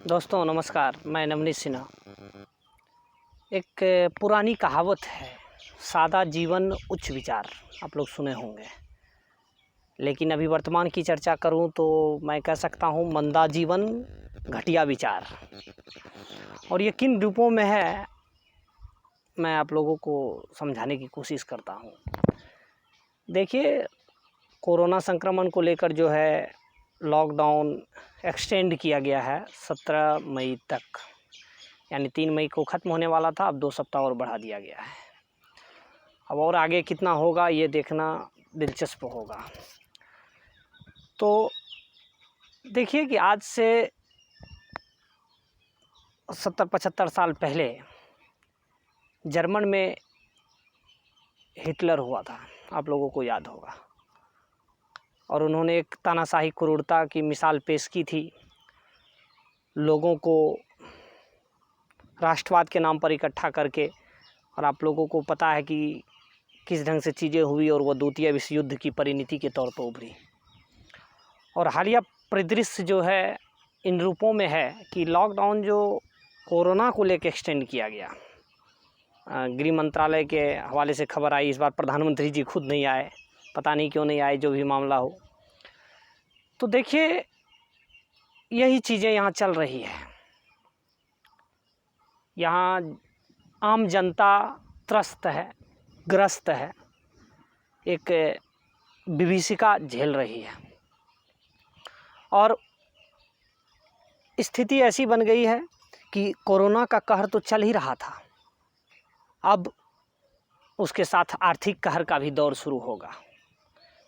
दोस्तों नमस्कार, मैं नवनीत सिन्हा। एक पुरानी कहावत है, सादा जीवन उच्च विचार, आप लोग सुने होंगे। लेकिन अभी वर्तमान की चर्चा करूं तो मैं कह सकता हूं मंदा जीवन घटिया विचार। और ये किन रूपों में है, मैं आप लोगों को समझाने की कोशिश करता हूं। देखिए, कोरोना संक्रमण को लेकर जो है लॉकडाउन एक्सटेंड किया गया है 17 मई तक, यानी 3 मई को ख़त्म होने वाला था, अब 2 सप्ताह और बढ़ा दिया गया है। अब और आगे कितना होगा ये देखना दिलचस्प होगा। तो देखिए कि आज से 70-75 साल पहले जर्मन में हिटलर हुआ था, आप लोगों को याद होगा। और उन्होंने एक तानाशाही क्रूरता की मिसाल पेश की थी, लोगों को राष्ट्रवाद के नाम पर इकट्ठा करके। और आप लोगों को पता है कि किस ढंग से चीज़ें हुई और वह द्वितीय विश्व युद्ध की परिणति के तौर पर उभरी। और हालिया परिदृश्य जो है इन रूपों में है कि लॉकडाउन जो कोरोना को लेकर एक्सटेंड किया गया, गृह मंत्रालय के हवाले से खबर आई। इस बार प्रधानमंत्री जी खुद नहीं आए, पता नहीं क्यों नहीं आए, जो भी मामला हो। तो देखिए, यही चीज़ें यहाँ चल रही है। यहाँ आम जनता त्रस्त है, ग्रस्त है, एक विभीषिका झेल रही है। और स्थिति ऐसी बन गई है कि कोरोना का कहर तो चल ही रहा था, अब उसके साथ आर्थिक कहर का भी दौर शुरू होगा।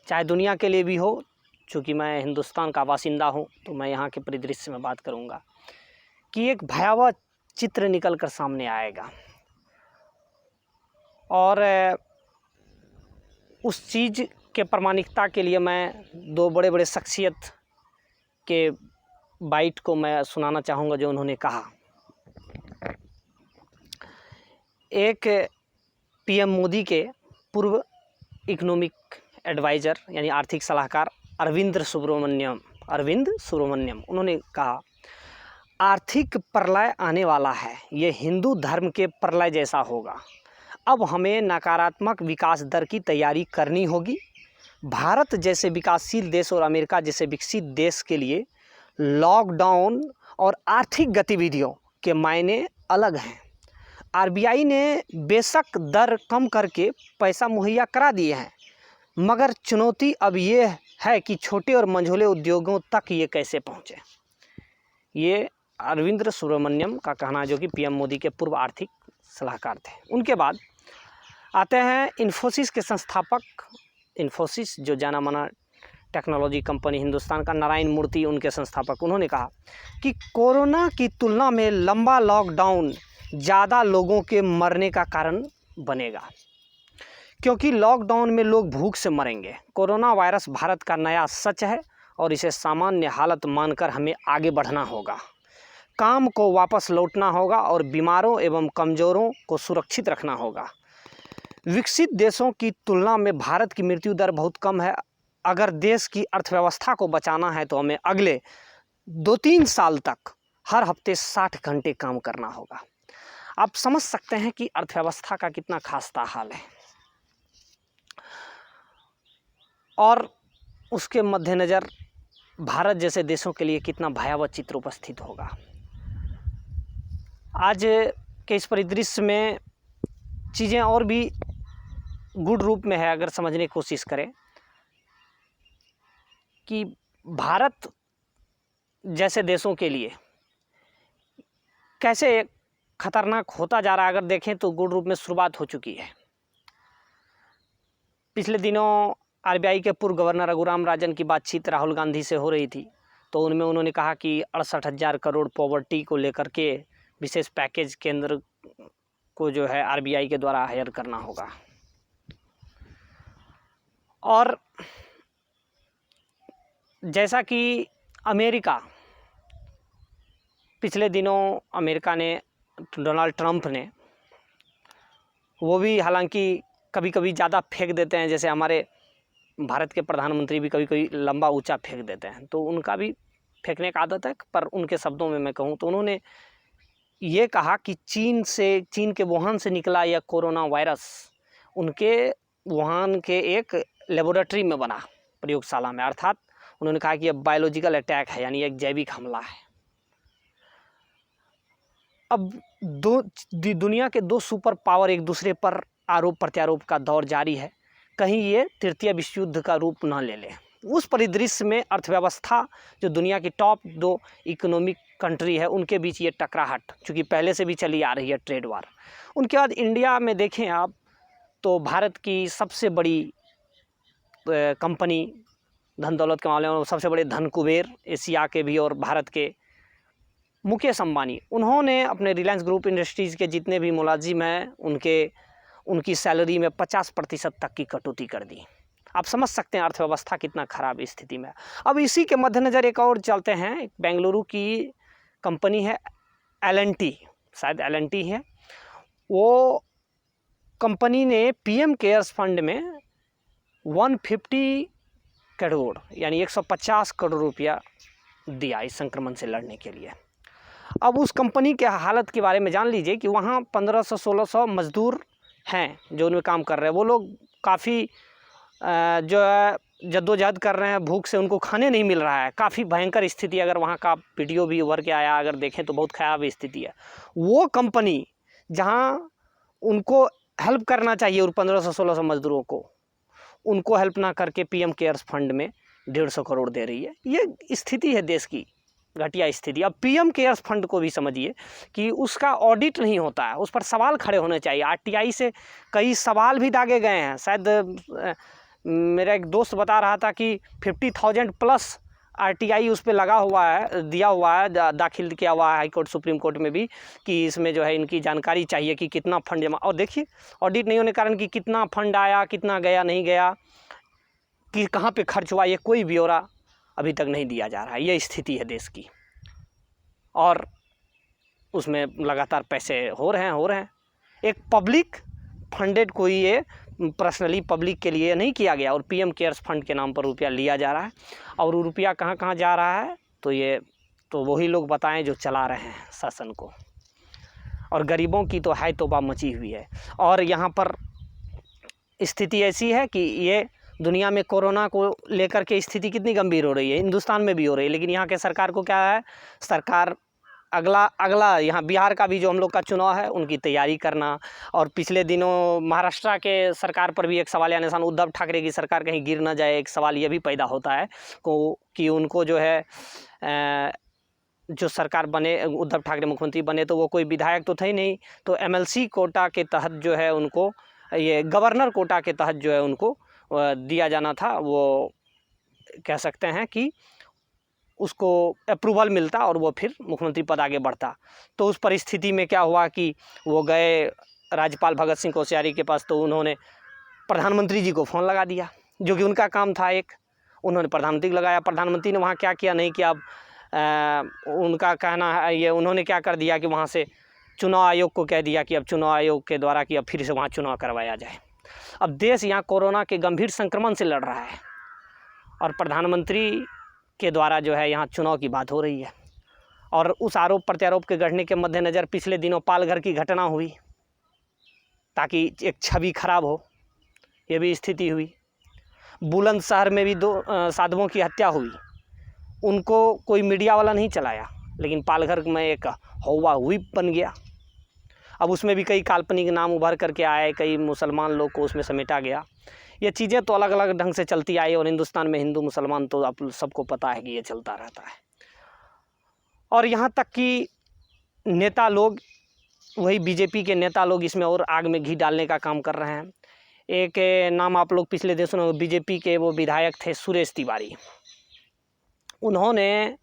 चाहे दुनिया के लिए भी हो, चूँकि मैं हिंदुस्तान का बासिंदा हूँ तो मैं यहाँ के परिदृश्य में बात करूँगा कि एक भयावह चित्र निकल कर सामने आएगा। और उस चीज़ के प्रामाणिकता के लिए मैं 2 बड़े शख्सियत के बाइट को मैं सुनाना चाहूँगा जो उन्होंने कहा। एक पीएम मोदी के पूर्व इकोनॉमिक एडवाइज़र यानी आर्थिक सलाहकार अरविंद सुब्रमण्यम उन्होंने कहा, आर्थिक प्रलय आने वाला है, ये हिंदू धर्म के प्रलय जैसा होगा। अब हमें नकारात्मक विकास दर की तैयारी करनी होगी। भारत जैसे विकासशील देश और अमेरिका जैसे विकसित देश के लिए लॉकडाउन और आर्थिक गतिविधियों के मायने अलग हैं। आरबीआई ने बेशक दर कम करके पैसा मुहैया करा दिए हैं, मगर चुनौती अब ये है कि छोटे और मंझोले उद्योगों तक ये कैसे पहुँचे। ये अरविंद सुब्रमण्यम का कहना है, जो कि पीएम मोदी के पूर्व आर्थिक सलाहकार थे। उनके बाद आते हैं इन्फोसिस के संस्थापक, इन्फोसिस जो जाना माना टेक्नोलॉजी कंपनी हिंदुस्तान का, नारायण मूर्ति उनके संस्थापक। उन्होंने कहा कि कोरोना की तुलना में लंबा लॉकडाउन ज़्यादा लोगों के मरने का कारण बनेगा, क्योंकि लॉकडाउन में लोग भूख से मरेंगे। कोरोना वायरस भारत का नया सच है और इसे सामान्य हालत मानकर हमें आगे बढ़ना होगा, काम को वापस लौटना होगा और बीमारों एवं कमज़ोरों को सुरक्षित रखना होगा। विकसित देशों की तुलना में भारत की मृत्यु दर बहुत कम है। अगर देश की अर्थव्यवस्था को बचाना है तो हमें अगले 2-3 साल तक हर हफ्ते 60 घंटे काम करना होगा। आप समझ सकते हैं कि अर्थव्यवस्था का कितना खस्ता हाल है। और उसके मद्देनज़र भारत जैसे देशों के लिए कितना भयावह चित्र उपस्थित होगा। आज के इस परिदृश्य में चीज़ें और भी गुड रूप में है, अगर समझने की कोशिश करें कि भारत जैसे देशों के लिए कैसे खतरनाक होता जा रहा है। अगर देखें तो गुड रूप में शुरुआत हो चुकी है। पिछले दिनों आरबीआई के पूर्व गवर्नर रघुराम राजन की बातचीत राहुल गांधी से हो रही थी, तो उनमें उन्होंने कहा कि 68,000 करोड़ पॉवर्टी को लेकर के विशेष पैकेज केंद्र को जो है आरबीआई के द्वारा हायर करना होगा। और जैसा कि अमेरिका, पिछले दिनों अमेरिका ने, डोनाल्ड ट्रंप ने, वो भी हालांकि कभी कभी ज़्यादा फेंक देते हैं, जैसे हमारे भारत के प्रधानमंत्री भी कभी कभी लंबा ऊंचा फेंक देते हैं, तो उनका भी फेंकने का आदत है, पर उनके शब्दों में मैं कहूँ तो उन्होंने ये कहा कि चीन के वुहान से निकला यह कोरोना वायरस उनके वुहान के एक लेबोरेटरी में बना, प्रयोगशाला में, अर्थात उन्होंने कहा कि यह बायोलॉजिकल अटैक है, यानी एक जैविक हमला है। अब दुनिया के दो सुपर पावर एक दूसरे पर आरोप प्रत्यारोप का दौर जारी है, कहीं ये तृतीय विश्व युद्ध का रूप न ले ले। उस परिदृश्य में अर्थव्यवस्था, जो दुनिया की टॉप 2 इकोनॉमिक कंट्री है, उनके बीच ये टकराहट चूँकि पहले से भी चली आ रही है, ट्रेड वार। उनके बाद इंडिया में देखें आप तो भारत की सबसे बड़ी कंपनी, धन दौलत के मामले में सबसे बड़े धन कुबेर एशिया के भी और भारत के, मुकेश अंबानी, उन्होंने अपने रिलायंस ग्रुप इंडस्ट्रीज़ के जितने भी मुलाजिम हैं उनकी सैलरी में 50% तक की कटौती कर दी। आप समझ सकते हैं अर्थव्यवस्था कितना ख़राब स्थिति में है। अब इसी के मद्देनज़र एक और चलते हैं, एक बेंगलुरु की कंपनी है L&T, शायद L&T है, वो कंपनी ने पीएम केयर्स फंड में 150 करोड़ यानी 150 करोड़ रुपया दिया इस संक्रमण से लड़ने के लिए। अब उस कंपनी के हालत के बारे में जान लीजिए कि वहाँ 1500-1600 मज़दूर हैं जो उनमें काम कर रहे हैं। वो लोग काफ़ी जो है जद्दोजहद कर रहे हैं, भूख से उनको खाने नहीं मिल रहा है, काफ़ी भयंकर स्थिति। अगर वहाँ का वीडियो भी उभर के आया, अगर देखें तो बहुत ख़राब स्थिति है। वो कंपनी जहाँ उनको हेल्प करना चाहिए और 1500-1600 मज़दूरों को, उनको हेल्प ना करके पीएम केयर्स फंड में 150 करोड़ दे रही है। ये स्थिति है देश की, घटिया स्थिति। अब पीएम केयर्स फंड को भी समझिए कि उसका ऑडिट नहीं होता है, उस पर सवाल खड़े होने चाहिए। आरटीआई से कई सवाल भी दागे गए हैं। शायद मेरा एक दोस्त बता रहा था कि 50,000 प्लस आरटीआई उस पर लगा हुआ है, दिया हुआ है, दाखिल किया हुआ है हाई कोर्ट, सुप्रीम कोर्ट में भी, कि इसमें जो है इनकी जानकारी चाहिए कि कितना फंड जमा। और देखिए ऑडिट नहीं होने के कारण कि कितना फंड आया, कितना गया, नहीं गया, कि कहाँ पे खर्च हुआ, ये कोई ब्यौरा अभी तक नहीं दिया जा रहा है। ये स्थिति है देश की, और उसमें लगातार पैसे हो रहे हैं। एक पब्लिक फंडेड कोई ये पर्सनली पब्लिक के लिए नहीं किया गया, और पीएम केयर्स फंड के नाम पर रुपया लिया जा रहा है। और वो रुपया कहाँ कहाँ जा रहा है तो वही लोग बताएं जो चला रहे हैं शासन को। और गरीबों की तो है तौबा मची हुई है। और यहाँ पर स्थिति ऐसी है कि ये दुनिया में कोरोना को लेकर के स्थिति कितनी गंभीर हो रही है, हिंदुस्तान में भी हो रही है, लेकिन यहाँ के सरकार को क्या है, सरकार अगला यहाँ बिहार का भी जो हम लोग का चुनाव है उनकी तैयारी करना। और पिछले दिनों महाराष्ट्र के सरकार पर भी एक सवाल या निशान, उद्धव ठाकरे की सरकार कहीं गिर ना जाए, एक सवाल ये भी पैदा होता है कि उनको जो है जो सरकार बने, उद्धव ठाकरे मुख्यमंत्री बने तो वो कोई विधायक तो थे ही नहीं, तो एमएलसी कोटा के तहत जो है उनको, ये गवर्नर कोटा के तहत जो है उनको दिया जाना था। वो कह सकते हैं कि उसको अप्रूवल मिलता और वो फिर मुख्यमंत्री पद आगे बढ़ता। तो उस परिस्थिति में क्या हुआ कि वो गए राज्यपाल भगत सिंह कोश्यारी के पास, तो उन्होंने प्रधानमंत्री जी को फ़ोन लगा दिया, जो कि उनका काम था। उन्होंने प्रधानमंत्री को लगाया, प्रधानमंत्री ने वहाँ क्या किया नहीं किया, उनका कहना है ये, उन्होंने क्या कर दिया कि वहाँ से चुनाव आयोग को कह दिया कि अब चुनाव आयोग के द्वारा कि अब फिर से वहाँ चुनाव करवाया जाए। अब देश यहाँ कोरोना के गंभीर संक्रमण से लड़ रहा है और प्रधानमंत्री के द्वारा जो है यहाँ चुनाव की बात हो रही है। और उस आरोप प्रत्यारोप के गढ़ने के मद्देनज़र पिछले दिनों पालघर की घटना हुई ताकि एक छवि खराब हो, ये भी स्थिति हुई। बुलंदशहर में भी 2 साधुओं की हत्या हुई, उनको कोई मीडिया वाला नहीं चलाया, लेकिन पालघर में एक हौवा हुई बन गया। अब उसमें भी कई काल्पनिक नाम उभर करके आए, कई मुसलमान लोग को उसमें समेटा गया। ये चीज़ें तो अलग अलग ढंग से चलती आई, और हिंदुस्तान में हिंदू मुसलमान तो आप सबको पता है कि ये चलता रहता है। और यहाँ तक कि नेता लोग, वही बीजेपी के नेता लोग इसमें और आग में घी डालने का काम कर रहे हैं। एक नाम आप लोग पिछले दिनों में बीजेपी के वो विधायक थे सुरेश तिवारी, उन्होंने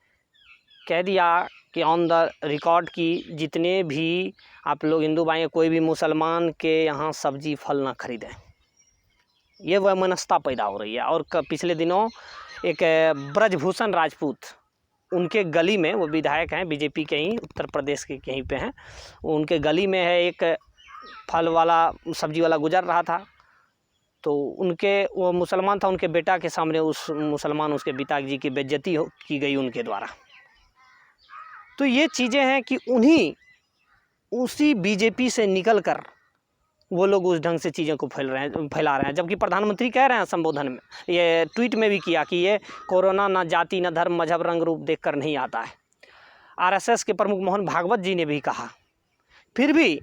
कह दिया कि ऑन द रिकॉर्ड कि जितने भी आप लोग हिंदू भाई, कोई भी मुसलमान के यहाँ सब्जी फल ना खरीदें। ये वह मनस्ता पैदा हो रही है। और पिछले दिनों एक ब्रजभूषण राजपूत, उनके गली में, वो विधायक हैं बीजेपी के ही, उत्तर प्रदेश के कहीं पे हैं, उनके गली में है एक फल वाला, सब्जी वाला गुजर रहा था, तो उनके वो मुसलमान था, उनके बेटा के सामने उस मुसलमान उसके पिताजी की बेइज्जती की गई उनके द्वारा। तो ये चीज़ें हैं कि उसी बीजेपी से निकल कर वो लोग उस ढंग से चीज़ों को फैला रहे हैं। जबकि प्रधानमंत्री कह रहे हैं संबोधन में, ये ट्वीट में भी किया कि ये कोरोना ना जाति ना धर्म मजहब रंग रूप देखकर नहीं आता है। आरएसएस के प्रमुख मोहन भागवत जी ने भी कहा। फिर भी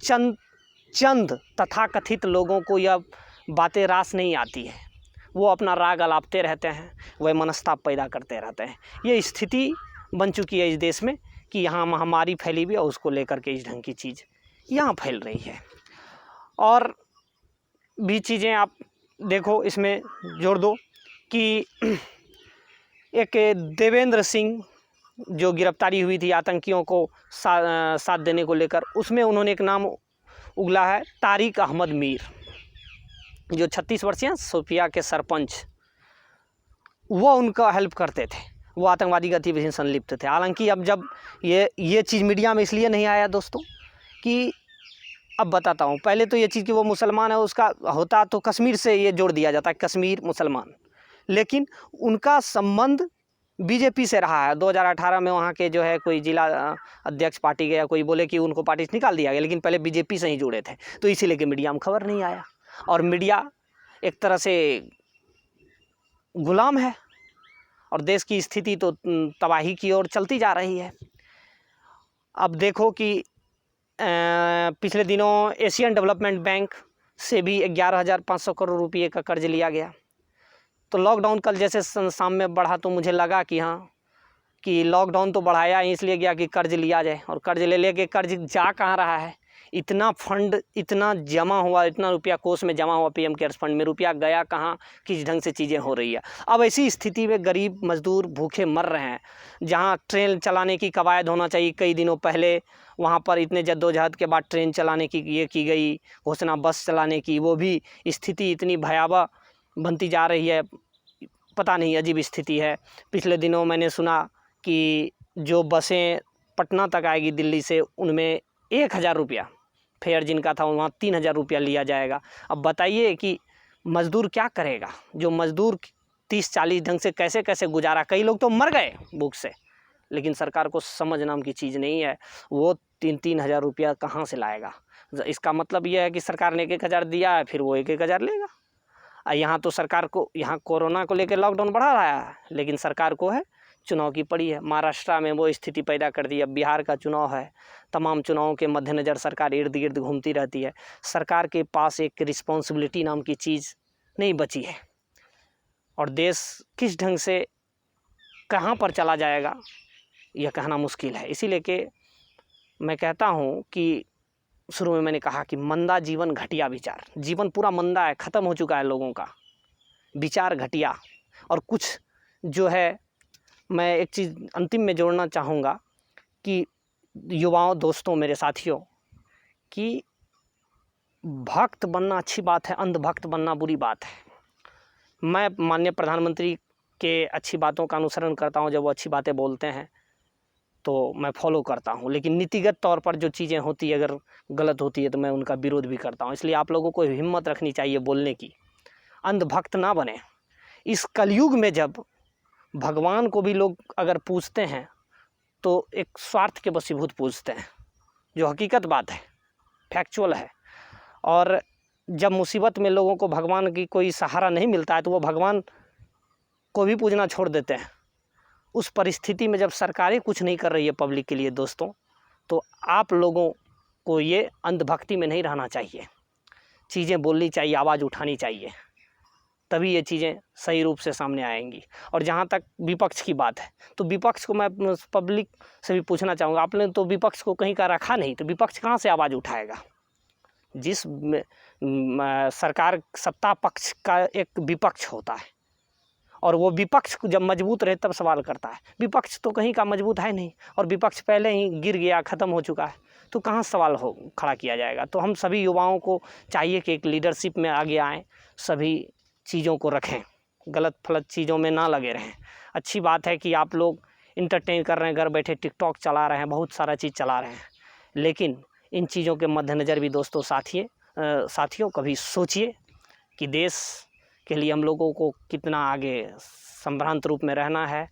चंद तथाकथित लोगों को यह बातें रास नहीं आती है, वो अपना राग अलापते रहते हैं, वह मनस्ताप पैदा करते रहते हैं। ये स्थिति बन चुकी है इस देश में कि यहाँ महामारी फैली हुई है और उसको लेकर के इस ढंग की चीज़ यहाँ फैल रही है। और भी चीज़ें आप देखो, इसमें जोड़ दो कि एक देवेंद्र सिंह जो गिरफ्तारी हुई थी आतंकियों को साथ देने को लेकर, उसमें उन्होंने एक नाम उगला है तारिक अहमद मीर, जो 36 वर्षीय शोपिया के सरपंच, वो उनका हेल्प करते थे, वो आतंकवादी गतिविधि से संलिप्त थे। हालांकि अब जब ये चीज़ मीडिया में इसलिए नहीं आया दोस्तों कि अब बताता हूँ। पहले तो ये चीज़ कि वो मुसलमान है, उसका होता तो कश्मीर से ये जोड़ दिया जाता है, कश्मीर मुसलमान, लेकिन उनका संबंध बीजेपी से रहा है। 2018 में वहाँ के जो है कोई जिला अध्यक्ष पार्टी गया, कोई बोले कि उनको पार्टी से निकाल दिया गया, लेकिन पहले बीजेपी से ही जुड़े थे, तो इसीलिए कि मीडिया में खबर नहीं आया। और मीडिया एक तरह से गुलाम है और देश की स्थिति तो तबाही की ओर चलती जा रही है। अब देखो कि पिछले दिनों एशियन डेवलपमेंट बैंक से भी 11,500 करोड़ रुपये का कर्ज लिया गया। तो लॉकडाउन कल जैसे शाम में बढ़ा तो मुझे लगा कि हाँ, कि लॉकडाउन तो बढ़ाया इसलिए गया कि कर्ज लिया जाए, और कर्ज ले कर्ज जा कहाँ रहा है। इतना फंड इतना जमा हुआ, इतना रुपया कोष में जमा हुआ पीएम केयर्स फंड में, रुपया गया कहाँ, किस ढंग से चीज़ें हो रही है। अब ऐसी स्थिति में गरीब मजदूर भूखे मर रहे हैं। जहाँ ट्रेन चलाने की कवायद होना चाहिए कई दिनों पहले, वहाँ पर इतने जद्दोजहद के बाद ट्रेन चलाने की ये की गई घोषणा, बस चलाने की, वो भी स्थिति इतनी भयावह बनती जा रही है, पता नहीं, अजीब स्थिति है। पिछले दिनों मैंने सुना कि जो बसें पटना तक आएगी दिल्ली से, उनमें 1,000 रुपया फेयर जिनका था वहाँ 3,000 रुपया लिया जाएगा। अब बताइए कि मज़दूर क्या करेगा, जो मज़दूर 30-40 ढंग से कैसे कैसे गुजारा, कई लोग तो मर गए भूख से, लेकिन सरकार को समझ नाम की चीज़ नहीं है। वो 3-3 हज़ार रुपया कहाँ से लाएगा। इसका मतलब यह है कि सरकार ने 1,000 दिया है, फिर वो 1,000 लेगा। यहाँ तो सरकार को, यहाँ कोरोना को लेकर लॉकडाउन बढ़ा रहा है, लेकिन सरकार को है चुनाव की पड़ी है। महाराष्ट्र में वो स्थिति पैदा कर दी। अब बिहार का चुनाव है, तमाम चुनावों के मद्देनज़र सरकार इर्द गिर्द घूमती रहती है। सरकार के पास एक रिस्पॉन्सिबिलिटी नाम की चीज़ नहीं बची है, और देश किस ढंग से कहाँ पर चला जाएगा यह कहना मुश्किल है। इसीलिए कि मैं कहता हूँ कि शुरू में मैंने कहा कि मंदा जीवन घटिया विचार, जीवन पूरा मंदा है, ख़त्म हो चुका है लोगों का, विचार घटिया। और कुछ जो है, मैं एक चीज़ अंतिम में जोड़ना चाहूँगा कि युवाओं, दोस्तों, मेरे साथियों, कि भक्त बनना अच्छी बात है, अंधभक्त बनना बुरी बात है। मैं माननीय प्रधानमंत्री के अच्छी बातों का अनुसरण करता हूँ, जब वो अच्छी बातें बोलते हैं तो मैं फॉलो करता हूँ, लेकिन नीतिगत तौर पर जो चीज़ें होती है, अगर गलत होती है तो मैं उनका विरोध भी करता हूँ। इसलिए आप लोगों को हिम्मत रखनी चाहिए बोलने की, अंधभक्त ना बने। इस कलयुग में जब भगवान को भी लोग अगर पूजते हैं तो एक स्वार्थ के वशीभूत पूजते हैं, जो हकीकत बात है, फैक्चुअल है। और जब मुसीबत में लोगों को भगवान की कोई सहारा नहीं मिलता है तो वो भगवान को भी पूजना छोड़ देते हैं। उस परिस्थिति में जब सरकारें कुछ नहीं कर रही है पब्लिक के लिए दोस्तों, तो आप लोगों को ये अंधभक्ति में नहीं रहना चाहिए, चीज़ें बोलनी चाहिए, आवाज़ उठानी चाहिए, तभी ये चीज़ें सही रूप से सामने आएंगी। और जहाँ तक विपक्ष की बात है, तो विपक्ष को मैं पब्लिक से भी पूछना चाहूँगा, आपने तो विपक्ष को कहीं का रखा नहीं, तो विपक्ष कहाँ से आवाज़ उठाएगा। जिस सरकार सत्ता पक्ष का एक विपक्ष होता है, और वो विपक्ष जब मजबूत रहे तब सवाल करता है। विपक्ष तो कहीं का मजबूत है नहीं, और विपक्ष पहले ही गिर गया, ख़त्म हो चुका है, तो कहाँ सवाल खड़ा किया जाएगा। तो हम सभी युवाओं को चाहिए कि एक लीडरशिप में आगे आएँ, सभी चीज़ों को रखें, गलत फलत चीज़ों में ना लगे रहें। अच्छी बात है कि आप लोग इंटरटेन कर रहे हैं, घर बैठे टिकटॉक चला रहे हैं, बहुत सारा चीज़ चला रहे हैं, लेकिन इन चीज़ों के मद्देनज़र भी दोस्तों, साथियों, कभी सोचिए कि देश के लिए हम लोगों को कितना आगे संभ्रांत रूप में रहना है,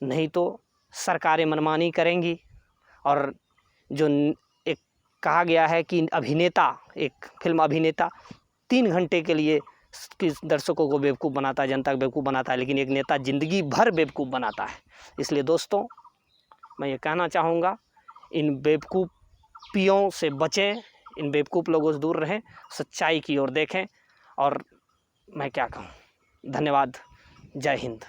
नहीं तो सरकारें मनमानी करेंगी। और जो एक कहा गया है कि अभिनेता, एक फिल्म अभिनेता 3 घंटे के लिए किस दर्शकों को बेवकूफ़ बनाता है, जनता को बेवकूफ़ बनाता है, लेकिन एक नेता ज़िंदगी भर बेवकूफ़ बनाता है। इसलिए दोस्तों, मैं ये कहना चाहूँगा, इन बेवकूफ़ियों से बचें, इन बेवकूफ़ लोगों से दूर रहें, सच्चाई की ओर देखें। और मैं क्या कहूँ, धन्यवाद, जय हिंद।